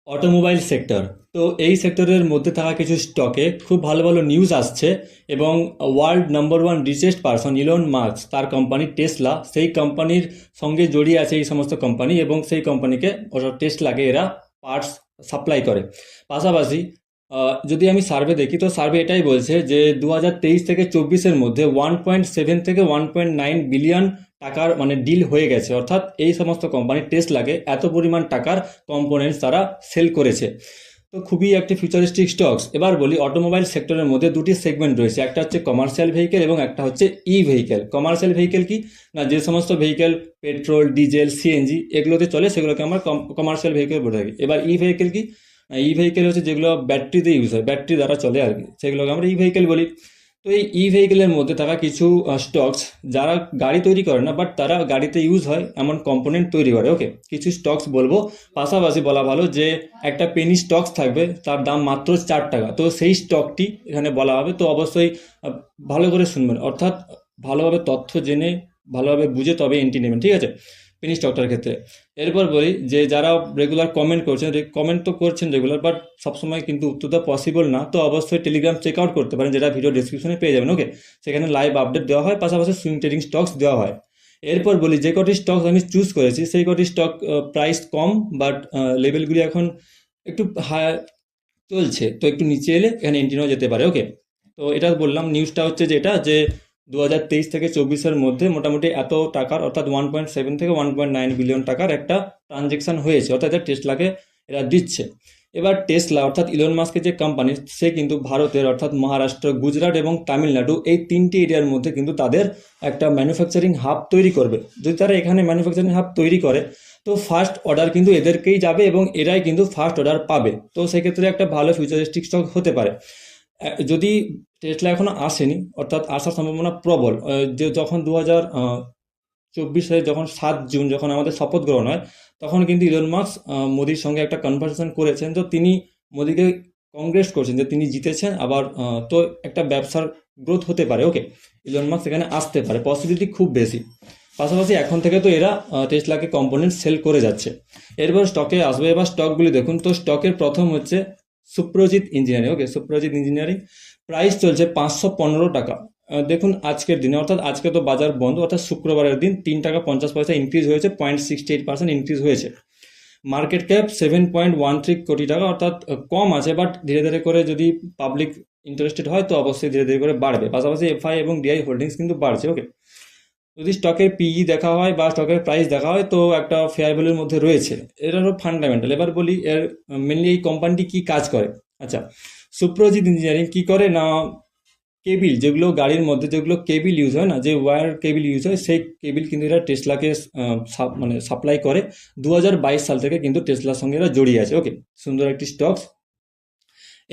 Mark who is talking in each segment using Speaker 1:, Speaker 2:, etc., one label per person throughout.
Speaker 1: Automobile sector. তো এই সেক্টরের মধ্যে থাকা কিছু স্টকে খুব ভালো ভালো নিউজ আসছে এবং world number one richest person Elon Musk, তার কোম্পানি টেসলা, সেই কোম্পানির সঙ্গে জড়িয়ে আছে এই সমস্ত কোম্পানি এবং সেই কোম্পানিকে টেসলাকে এরা পার্টস সাপ্লাই করে। পাশাপাশি যদি আমি সার্ভে দেখি তো সার্ভে এটাই বলছে যে 2023 থেকে 24-এর মধ্যে 1.7 থেকে 1.9 বিলিয়ন টাকার মানে ডিল হয়ে গেছে, অর্থাৎ এই সমস্ত কোম্পানি টেসলাকে এত পরিমাণ টাকার কম্পোনেন্টস তারা সেল করেছে। তো খুবই একটি ফিউচারিস্টিক স্টকস। এবার বলি, অটোমোবাইল সেক্টরের মধ্যে দুটি সেগমেন্ট রয়েছে, একটা হচ্ছে কমার্শিয়াল ভেহিকেল এবং একটা হচ্ছে ই ভেহিকেল। কমার্শিয়াল ভেহিকেল কি না, যে সমস্ত ভেহিকেল পেট্রোল, ডিজেল, সিএনজি এগুলোতে চলে সেগুলোকে আমরা কমার্শিয়াল ভেহিকেল বলে থাকি। এবার ই ভেহিকেল কি, ই ভেহিকেল হচ্ছে যেগুলো ব্যাটারিতে ইউজ হয়, ব্যাটারি দ্বারা চলে আর কি, সেগুলোকে আমরা ই ভেহিকেল বলি। তো এই ই ভেহিকেলের মধ্যে থাকা কিছু স্টকস, যারা গাড়ি তৈরি করে না বাট তারা গাড়িতে ইউজ হয় এমন কম্পোনেন্ট তৈরি করে, ওকে, কিছু স্টকস বলবো। পাশাপাশি বলা ভালো যে একটা পেনি স্টকস থাকবে, তার দাম মাত্র 4 টাকা, তো সেই স্টকটি এখানে বলা হবে। তো অবশ্যই ভালো করে শুনবেন, অর্থাৎ ভালোভাবে তথ্য জেনে ভালোভাবে বুঝে তবে এন্ট্রি নেবেন, ঠিক আছে, পেনি স্টকটার ক্ষেত্রে। এরপর বলি যে যারা রেগুলার কমেন্ট করছেন, কমেন্ট তো করছেন রেগুলার, বাট সবসময় কিন্তু উত্তর দেওয়া পসিবল না, তো অবশ্যই টেলিগ্রাম চেক আউট করতে পারেন, যেটা ভিডিও ডিসক্রিপশনে পেয়ে যাবেন, ওকে। সেখানে লাইভ আপডেট দেওয়া হয়, পাশাপাশি সুইং ট্রেডিং স্টকস দেওয়া হয়। এরপর বলি, যে কটি স্টকস আমি চুজ করেছি সেই কটি স্টক প্রাইস কম, বাট লেভেলগুলি এখন একটু হাই চলছে, তো একটু নিচে এলে এখানে এন্ট্রি নেওয়া যেতে পারে, ওকে। তো এটা বললাম, নিউজটা হচ্ছে যে এটা যে 2023 থেকে 24-এর মধ্যে মোটামুটি এত টাকার, অর্থাৎ 1.7 থেকে 1.9 বিলিয়ন টাকার একটা ট্রানজেকশন হয়েছে, অর্থাৎ এটা টেসলাকে এরা দিচ্ছে। এবার টেসলা অর্থাৎ ইলন মাস্কের যে কোম্পানি, সে কিন্তু ভারতের অর্থাৎ মহারাষ্ট্র, গুজরাট এবং তামিলনাড়ু এই তিনটি এরিয়ার মধ্যে কিন্তু তাদের একটা ম্যানুফ্যাকচারিং হাব তৈরি করবে। যদি তারা এখানে ম্যানুফ্যাকচারিং হাব তৈরি করে তো ফার্স্ট অর্ডার কিন্তু এদেরকেই যাবে এবং এরাই কিন্তু ফার্স্ট অর্ডার পাবে, তো সেক্ষেত্রে একটা ভালো ফিউচারিস্টিক স্টক হতে পারে। যদি টেসলা এখনো আসেনি, অর্থাৎ আসার সম্ভাবনা প্রবল। যে যখন 2024 যখন 7 জুন যখন আমাদের শপথ গ্রহণ হয়, তখন কিন্তু ইলন মাস্ক মোদির সঙ্গে একটা কনভারসেশন করেছেন, তো তিনি মোদিকে কংগ্রেস করছেন যে তিনি জিতেছেন আবার। তো একটা ব্যবসার গ্রোথ হতে পারে, ওকে, ইলন মাস্ক এখানে আসতে পারে, পসিবিলিটি খুব বেশি। পাশাপাশি এখন থেকে তো এরা টেসলাকে কম্পোনেন্ট সেল করে যাচ্ছে। এরপর স্টকে আসবে, এবার স্টকগুলি দেখুন। তো স্টকের প্রথম হচ্ছে সুপ্রজিৎ ইঞ্জিনিয়ারিং, ওকে, সুপ্রজিৎ ইঞ্জিনিয়ারিং। প্রাইস চলছে 515 টাকা। দেখুন আজকের দিনে, অর্থাৎ আজকে তো বাজার বন্ধ, অর্থাৎ শুক্রবারের দিন 3 টাকা 50 পয়সা ইনক্রিজ হয়েছে, 0.68% ইনক্রিজ হয়েছে। মার্কেট ক্যাপ 7.13 কোটি টাকা, অর্থাৎ কম আছে, বাট ধীরে ধীরে করে যদি পাবলিক ইন্টারেস্টেড হয় তো অবশ্যই ধীরে ধীরে করে বাড়বে। পাশাপাশি এফআই এবং ডিআই হোল্ডিংস কিন্তু বাড়ছে, ওকে। যদি স্টকের পিই দেখা হয় বা স্টকের প্রাইস দেখা হয় তো একটা ফেয়ার ভ্যালুর মধ্যে রয়েছে, এটা হলো ফান্ডামেন্টাল। এবার বলি এর মেনলি এই কোম্পানিটি কি কাজ করে। আচ্ছা, সুপ্রজিৎ ইঞ্জিনিয়ারিং কি করে না, কেবিল, যেগুলো গাড়ির মধ্যে যেগুলো কেবিল ইউজ হয় না, যে ওয়্যার কেবিল ইউজ হয়, সেই কেবিল কিন্তু এরা টেসলাকে মানে সাপ্লাই করে। 2022 সাল থেকে কিন্তু টেসলার সঙ্গে এরা জড়িয়ে আছে, ওকে, সুন্দর একটি স্টক।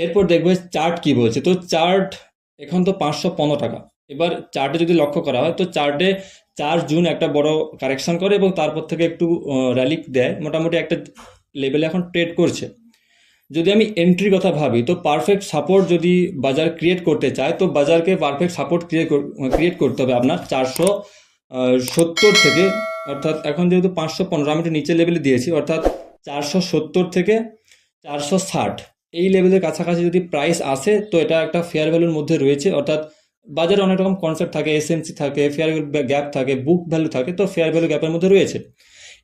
Speaker 1: এরপর দেখবে চার্ট কি বলছে। তো চার্ট এখন তো 515 টাকা। এবার চার্টে যদি লক্ষ্য করা হয় তো চার্টে 4 জুন একটা বড় কারেকশন করে এবং তারপর থেকে একটু র্যালি দেয়, মোটামুটি একটা লেভেলে এখন ট্রেড করছে। যদি আমি এন্ট্রির কথা ভাবি তো পারফেক্ট সাপোর্ট যদি বাজার ক্রিয়েট করতে চায় তো বাজারকে পারফেক্ট সাপোর্ট ক্রিয়েট করতে হবে আপনার 470 থেকে, অর্থাৎ এখন যেহেতু 515 আমি একটু নিচের লেভেলে দিয়েছি, অর্থাৎ 470 থেকে 460 এই লেভেলের কাছাকাছি যদি প্রাইস আসে তো এটা একটা ফেয়ার ভ্যালুর মধ্যে রয়েছে। অর্থাৎ বাজারে অনেক রকম কনসেপ্ট থাকে, এসএমসি থাকে, ফেয়ার গ্যাপ থাকে, বুক ভ্যালু থাকে, তো ফেয়ার ভ্যালু গ্যাপের মধ্যে রয়েছে,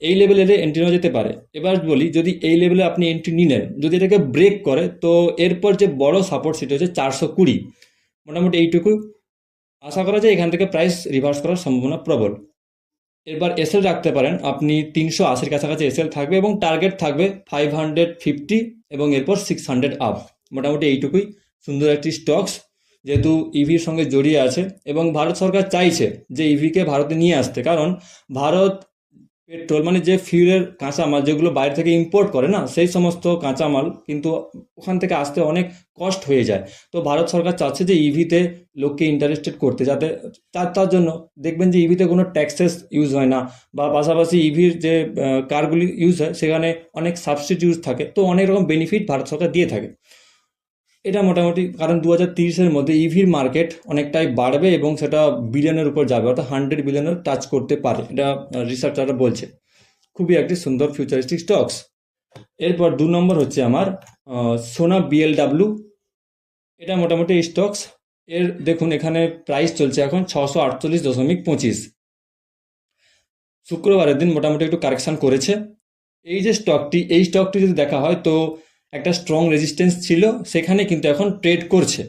Speaker 1: এই লেভেলে এন্ট্রি নেওয়া যেতে পারে। এবার বলি, যদি এই লেভেলে আপনি এন্ট্রি নিলেন, যদি এটাকে ব্রেক করে তো এরপর যে বড় সাপোর্ট সেটা হচ্ছে 420। মোটামুটি এইটুকু আশা করা যায় এখান থেকে প্রাইস রিভার্স করার সম্ভাবনা প্রবল। এবার এসএল রাখতে পারেন আপনি, 380-র কাছাকাছি এসএল থাকবে এবং টার্গেট থাকবে 550 এবং এরপর 600 আপ। মোটামুটি এইটুকুই সুন্দর একটি স্টকস, যেহেতু ইভির সঙ্গে জড়িয়ে আছে এবং ভারত সরকার চাইছে যে ইভিকে ভারতে নিয়ে আসতে, কারণ ভারত পেট্রোল মানে যে ফিউলের কাঁচামাল যেগুলো বাইরে থেকে ইম্পোর্ট করে না, সেই সমস্ত কাঁচামাল কিন্তু ওখান থেকে আসতে অনেক কষ্ট হয়ে যায়। তো ভারত সরকার চাচ্ছে যে ইভিতে লোককে ইন্টারেস্টেড করতে, যাতে তার জন্য দেখবেন যে ইভিতে কোনো ট্যাক্সেস ইউজ হয় না, বা পাশাপাশি ইভির যে কারগুলি ইউজ হয় সেখানে অনেক সাবস্টিটিউট থাকে, তো অনেক রকম বেনিফিট ভারত সরকার দিয়ে থাকে। এটা মোটামুটি, কারণ 2030-এর মধ্যে ইভির মার্কেট অনেকটাই বাড়বে এবং সেটা বিলিয়নের উপর যাবে, অর্থাৎ 100 বিলিয়নের টাচ করতে পারে, এটা রিসার্চাররা বলছে। খুবই একটি সুন্দর ফিউচারিস্টিক স্টকস। এরপর 2 নম্বর হচ্ছে আমার সোনা বিএলডাব্লিউ। এটা মোটামুটি স্টকস এর দেখুন এখানে প্রাইস চলছে এখন 648.25। শুক্রবারের দিন মোটামুটি একটু কারেকশন করেছে। এই স্টকটি যদি দেখা হয় তো একটা স্ট্রং রেজিস্ট্যান্স ছিল, সেখানে কিন্তু এখন ট্রেড করছে।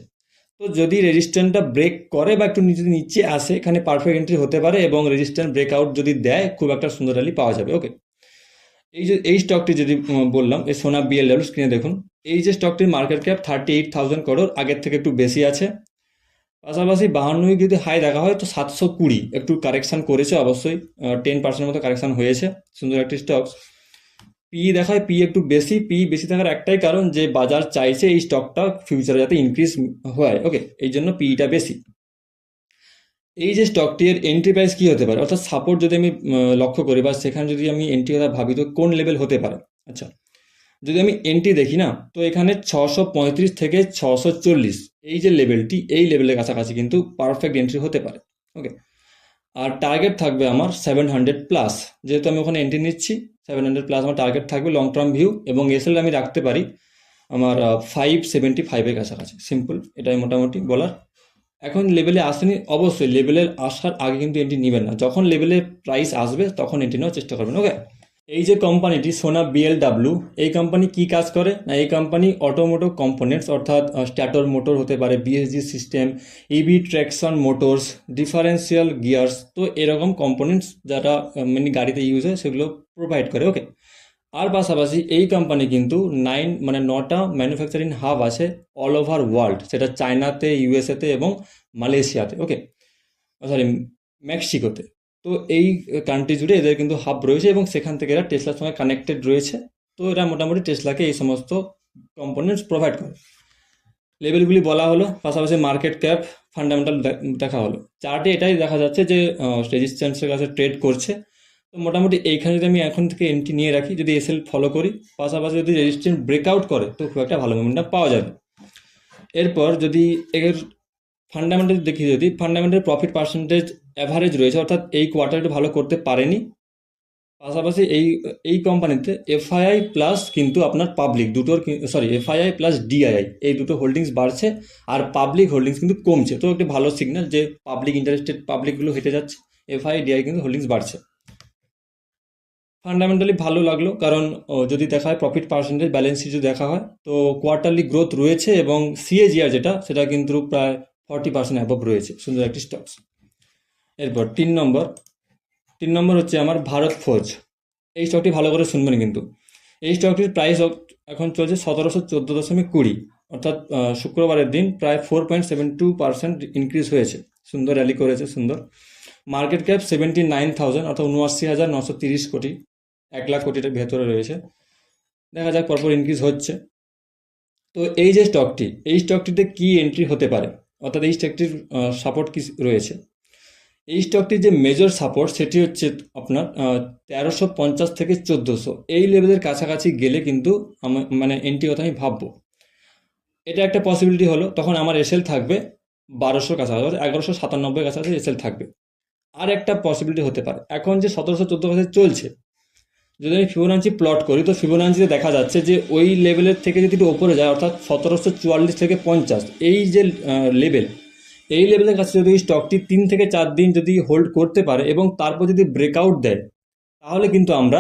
Speaker 1: তো যদি রেজিস্ট্যান্সটা ব্রেক করে বা একটু যদি নিচে আসে, এখানে পারফেক্ট এন্ট্রি হতে পারে এবং রেজিস্ট্যান্স ব্রেকআউট যদি দেয় খুব একটা সুন্দর র্যালি পাওয়া যাবে। ওকে, এই স্টকটি যদি বললাম এই সোনা বিএলডাব্লিউ, স্ক্রিনে দেখুন এই যে স্টকটির মার্কেট ক্যাপ 38,000 crore, আগের থেকে একটু বেশি আছে। পাশাপাশি 52 যদি হাই দেখা হয় তো 720 একটু কারেকশন করেছে, অবশ্যই 10% মতো কারেকশন হয়েছে। সুন্দর একটি স্টক। পি দেখায় পি একটু বেশি। পি বেশি থাকার একটাই কারণ যে বাজার চাইছে এই স্টকটা ফিউচারে যাতে ইনক্রিজ হয়। ওকে, এই জন্য পিটা বেশি। এই যে স্টকটি এর এন্ট্রি প্রাইস কি হতে পারে, অর্থাৎ সাপোর্ট যদি আমি লক্ষ্য করি বা সেখানে যদি আমি এন্ট্রি কথা ভাবি তো কোন লেভেল হতে পারে। আচ্ছা, যদি আমি এন্ট্রি দেখি না তো এখানে 635 থেকে 640 এই যে লেভেলটি, এই লেভেলের কাছাকাছি কিন্তু পারফেক্ট এন্ট্রি হতে পারে। ওকে, আর টার্গেট থাকবে আমার 700+। যেহেতু আমি ওখানে এন্ট্রি নিচ্ছি, 700+ আমার টার্গেট থাকবে লং টার্ম ভিউ, এবং এসএল আমি রাখতে পারি আমার 575-এর কাছাকাছি। সিম্পল, এটাই মোটামুটি বলার। এখন লেভেলে আসেনি, অবশ্যই লেভেলের আসার আগে কিন্তু এন্ট্রি নেবেন না, যখন লেভেলের প্রাইস আসবে তখন এন্ট্রি নেওয়ার চেষ্টা করবেন। ওকে, এই যে কোম্পানিটি সোনা বিএলডাব্লিউ, এই কোম্পানি কি কাজ করে না, এই কোম্পানি অটোমোটিভ কম্পোনেন্টস অর্থাৎ স্ট্যাটর মোটর হতে পারে, BSG system, EV traction motors, differential gears, তো এরকম কম্পোনেন্টস যারা মানে গাড়িতে ইউজ হয় সেগুলো প্রোভাইড করে। ওকে, আর পাশাপাশি এই কোম্পানি কিন্তু 9টা ম্যানুফ্যাকচারিং হাব আছে অল ওভার ওয়ার্ল্ড, সেটা চায়নাতে, ইউএসএতে এবং মালয়েশিয়াতে। ওকে, সরি, মেক্সিকোতে। তো এই কান্ট্রি জুড়ে এদের কিন্তু হাব রয়েছে এবং সেখান থেকে এরা টেসলার সঙ্গে কানেক্টেড রয়েছে। তো এরা মোটামুটি টেসলাকে এই সমস্ত কম্পোনেন্টস প্রোভাইড করে। লেভেলগুলি বলা হলো, পাশাপাশি মার্কেট ক্যাপ, ফান্ডামেন্টাল দেখা হলো। চার্টে এটাই দেখা যাচ্ছে যে রেজিস্ট্যান্সের কাছে ট্রেড করছে। তো মোটামুটি এইখানে যদি আমি এখন থেকে এন্ট্রি নিয়ে রাখি, যদি এসএল ফলো করি, পাশাপাশি যদি রেজিস্ট্যান্স ব্রেকআউট করে তো খুব একটা ভালো মোমেন্টাম পাওয়া যাবে। এরপর যদি এর ফান্ডামেন্টাল দেখি, যদি ফান্ডামেন্টাল প্রফিট পার্সেন্টেজ অ্যাভারেজ রয়েছে, অর্থাৎ এই কোয়ার্টারটা ভালো করতে পারেনি। পাশাপাশি এই কোম্পানিতে এফআইআই প্লাস কিন্তু আপনার পাবলিক দুটোর, সরি, এফআইআই প্লাস ডিআইআই এই দুটো হোল্ডিংস বাড়ছে, আর পাবলিক হোল্ডিংস কিন্তু কমছে। তো একটি ভালো সিগন্যাল যে পাবলিক ইন্টারেস্টেড পাবলিকগুলো হেঁটে যাচ্ছে, এফআইআই ডিআই কিন্তু হোল্ডিংস বাড়ছে। ফান্ডামেন্টালি ভালো লাগলো, কারণ যদি দেখা হয় প্রফিট পার্সেন্টেজ, ব্যালেন্স শিট যদি দেখা হয় তো কোয়ার্টারলি গ্রোথ রয়েছে এবং সিএজিআর যেটা সেটা কিন্তু প্রায় 40% অ্যাবভ রয়েছে। সুন্দর একটি স্টকস। এরপর 3 নম্বর হচ্ছে আমার ভারত ফোর্জ। এই স্টকটি ভালো করে শুনবেন কিন্তু। এই স্টকটির প্রাইস এখন চলছে 1714.20, অর্থাৎ শুক্রবারের দিন প্রায় 4.72% ইনক্রিজ হয়েছে। সুন্দর র্যালি করেছে, সুন্দর। মার্কেট ক্যাপ 79,000, অর্থাৎ 79,930 কোটি, 1,00,000 কোটির ভেতরে রয়েছে। দেখা যাক পরপর ইনক্রিজ হচ্ছে। তো এই স্টকটিতে কি এন্ট্রি হতে পারে, অর্থাৎ এই স্টকটির সাপোর্ট কি রয়েছে। এই স্টকটির যে মেজর সাপোর্ট সেটি হচ্ছে আপনার 1350 থেকে 1400 এই লেভেলের কাছাকাছি গেলে কিন্তু মানে এন্ট্রি কথা আমি ভাববো। এটা একটা পসিবিলিটি হলো, তখন আমার এসএল থাকবে 1200 কাছাকাছি, 1197 কাছাকাছি এসএল থাকবে। আর একটা পসিবিলিটি হতে পারে, এখন যে 1714 কাছে চলছে, যদি আমি ফিবোনাচি প্লট করি তো ফিবোনাচিতে দেখা যাচ্ছে যে ওই লেভেলের থেকে যদি একটু ওপরে যায়, অর্থাৎ 1744 থেকে 50 এই যে লেভেল, এই লেভেলের কাছে যদি স্টকটি 3 থেকে 4 দিন যদি হোল্ড করতে পারে এবং তারপর যদি ব্রেকআউট দেয়, তাহলে কিন্তু আমরা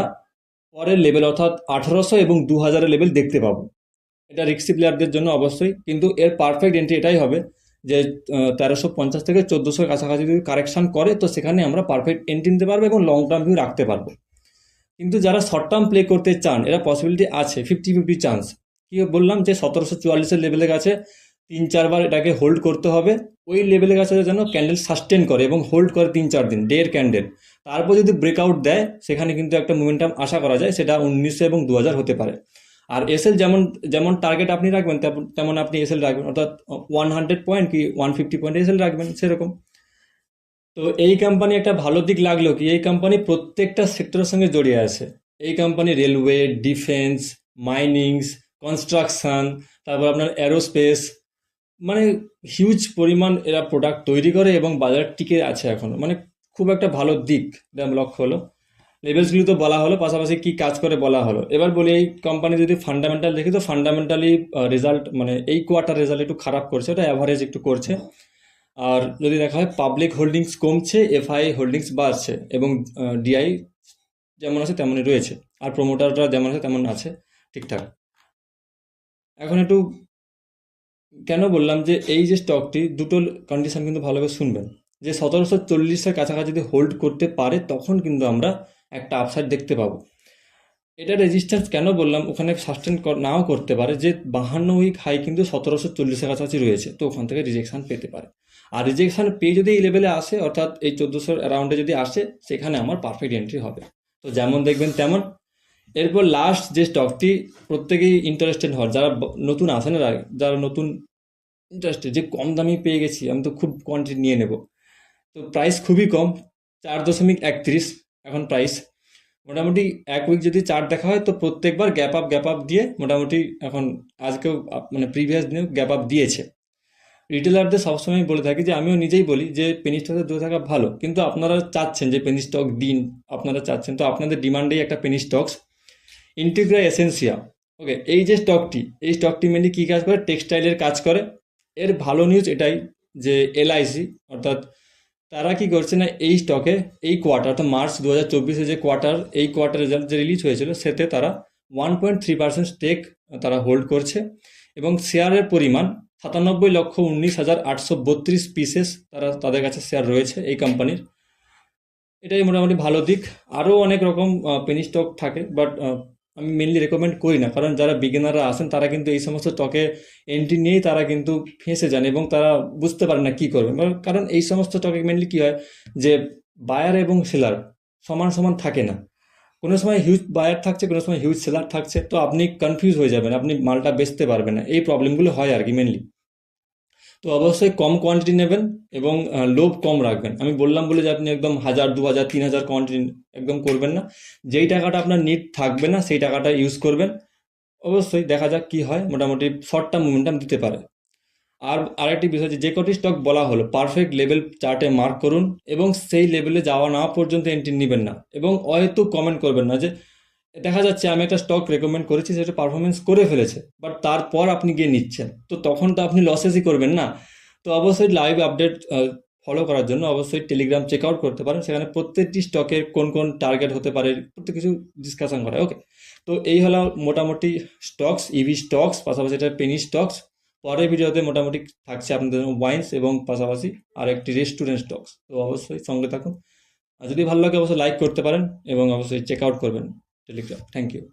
Speaker 1: পরের লেভেল অর্থাৎ 1800 এবং 2000 লেভেল দেখতে পাবো। এটা রিস্কি প্লেয়ারদের জন্য অবশ্যই, কিন্তু এর পারফেক্ট এন্ট্রি এটাই হবে যে 1350 থেকে 1400 কাছাকাছি যদি কারেকশন করে তো সেখানে আমরা পারফেক্ট এন্ট্রি নিতে পারবো এবং লং টার্ম ভিউ রাখতে পারবো। কিন্তু যারা শর্ট টার্ম প্লে করতে চান, এরা পসিবিলিটি আছে 50-50 চান্স। কি বললাম যে 1744 লেভেলের কাছে 3-4 বার এটাকে হোল্ড করতে হবে, ওই লেভেলের কাছে যেন ক্যান্ডেল সাস্টেন করে এবং হোল্ড করে 3-4 দিন, ডের ক্যান্ডেল। তারপর যদি ব্রেকআউট দেয় সেখানে কিন্তু একটা মোমেন্টাম আশা করা যায়, সেটা 1900 এবং 2000 হতে পারে। আর এসএল যেমন যেমন টার্গেট আপনি রাখবেন তেমন আপনি এসএল রাখবেন, অর্থাৎ 100 পয়েন্ট কি 150 পয়েন্ট এসএল রাখবেন সেরকম। তো এই কোম্পানি একটা ভালো দিক লাগলো কি, এই কোম্পানি প্রত্যেকটা সেক্টরের সঙ্গে জড়িয়ে আছে। এই কোম্পানি রেলওয়ে, ডিফেন্স, মাইনিংস, কনস্ট্রাকশন, তারপর আপনার অ্যারোস্পেস, মানে হিউজ পরিমাণ এরা প্রোডাক্ট তৈরি করে এবং বাজার টিকে আছে এখনো, মানে খুব একটা ভালো দিক এটা লক্ষ্য হলো। লেভেলসগুলো তো বলা হলো, পাশাপাশি কি কাজ করে বলা হলো। এবার বলি এই কোম্পানি যদি ফান্ডামেন্টাল দেখি তো ফান্ডামেন্টালি রেজাল্ট মানে এই কোয়ার্টার রেজাল্ট একটু খারাপ করছে, ওটা অ্যাভারেজ একটু করছে। আর যদি দেখা হয় পাবলিক হোল্ডিংস কমছে, এফআই হোল্ডিংস বাড়ছে, এবং ডিআই যেমন আছে তেমনই রয়েছে, আর প্রোমোটাররা যেমন আছে তেমন আছে ঠিকঠাক। এখন একটু কেন বললাম যে এই যে স্টকটি দুটো কন্ডিশন কিন্তু ভালোভাবে শুনবেন, যে 1740-এর কাছাকাছি যদি হোল্ড করতে পারে তখন কিন্তু আমরা একটা আপসাইড দেখতে পাবো। এটা রেজিস্ট্যান্স কেন বললাম, ওখানে সাস্টেন নাও করতে পারে, যে 52 উইক হাই কিন্তু 1740-এর কাছাকাছি রয়েছে, তো ওখান থেকে রিজেকশন পেতে পারে। আর রিজেকশন পেয়ে যদি এই লেভেলে আসে, অর্থাৎ এই 1400 অ্যারাউন্ডে যদি আসে, সেখানে আমার পারফেক্ট এন্ট্রি হবে। তো যেমন দেখবেন তেমন। এরপর লাস্ট যে স্টকটি প্রত্যেকেই ইন্টারেস্টেড হওয়ার, যারা নতুন আসেন, যারা নতুন ইন্টারেস্টেড, যে কম দামি পেয়ে গেছি আমি তো খুব কোয়ান্টিটি নিয়ে নেব, তো প্রাইস খুবই কম, 4.31 এখন প্রাইস। মোটামুটি এক উইক যদি চার্ট দেখা হয় তো প্রত্যেকবার গ্যাপ আপ দিয়ে মোটামুটি এখন আজকেও মানে প্রিভিয়াস দিনেও গ্যাপ আপ দিয়েছে। রিটেলারদের সবসময় বলে থাকি, যে আমিও নিজেই বলি যে পেনি স্টকে দূরে থাকা ভালো, কিন্তু আপনারা চাচ্ছেন যে পেনি স্টক দিন, আপনারা চাচ্ছেন, তো আপনাদের ডিমান্ডেই একটা পেনি স্টকস ইন্টিগ্রা এসেন্সিয়া। ওকে, এই যে স্টকটি, এই স্টকটি মেনলি কী কাজ করে, টেক্সটাইলের কাজ করে। এর ভালো নিউজ এটাই যে এলআইসি, অর্থাৎ তারা কি করছে না, এই স্টকে এই কোয়ার্টার, অর্থাৎ মার্চ 2024-এ যে কোয়ার্টার, এই কোয়ার্টার রেজাল্ট যে রিলিজ হয়েছিল, সেতে তারা 1.3% স্টেক তারা হোল্ড করছে, এবং শেয়ারের পরিমাণ 97,19,832 পিসেস তাদের কাছে শেয়ার রয়েছে এই কোম্পানির। এটাই মোটামুটি ভালো দিক। আরও অনেক রকম পেনি স্টক থাকে, বাট আমি মেনলি রেকমেন্ড করি না, কারণ যারা বিগিনাররা আসেন তারা কিন্তু এই সমস্ত স্টকে এন্ট্রি নিয়েই তারা কিন্তু ফেঁসে যান, এবং তারা বুঝতে পারে না কী করবে। কারণ এই সমস্ত স্টকে মেনলি কী হয়, যে বায়ার এবং সেলার সমান সমান থাকে না, কোনো সময় হিউজ বায়ার থাকছে, কোনো সময় হিউজ সেলার থাকছে, তো আপনি কনফিউজ হয়ে যাবেন, আপনি মালটা বেচতে পারবেন না, এই প্রবলেমগুলো হয় আর কি মেনলি। তো অবশ্যই কম কোয়ান্টিটি নেবেন, এবং লোভ কম রাখবেন। আমি বললাম বলে যে আপনি একদম 1000, 2000, 3000 কোয়ান্টিটি একদম করবেন না। যেই টাকাটা আপনার নিড থাকবে না সেই টাকাটা ইউজ করবেন। অবশ্যই দেখা যাক কি হয়, মোটামুটি শর্ট টার্ম মোমেন্টাম দিতে পারে। আর আরেকটি বিষয়, যে কটি স্টক বলা হলো পারফেক্ট লেভেল চার্টে মার্ক করুন, এবং সেই লেভেলে যাওয়া না পর্যন্ত এন্ট্রি নেবেন না, এবং হয়তো কমেন্ট করবেন না যে দেখা যাচ্ছে আমি একটা স্টক রেকমেন্ড করেছি, সেটা পারফরমেন্স করে ফেলেছে, বাট তারপর আপনি গিয়ে নিচ্ছেন, তো তখন তো আপনি লসেসই করবেন না। তো অবশ্যই লাইভ আপডেট ফলো করার জন্য অবশ্যই টেলিগ্রাম চেক আউট করতে পারেন, সেখানে প্রত্যেকটি স্টকের কোন কোন টার্গেট হতে পারে প্রত্যেক কিছু ডিসকাশন করা। ওকে, তো এই হলো মোটামুটি স্টকস, ইভি স্টকস, পাশাপাশি এটা পেনি স্টকস। পরের ভিডিওতে মোটামুটি থাকছে আপনাদের ওয়াইন্স, এবং পাশাপাশি আর একটি রেস্টুরেন্ট স্টকস। তো অবশ্যই সঙ্গে থাকুন, আর যদি ভালো লাগে অবশ্যই লাইক করতে পারেন, এবং অবশ্যই চেক আউট করবেন টেলিগ্রাম। থ্যাংক ইউ।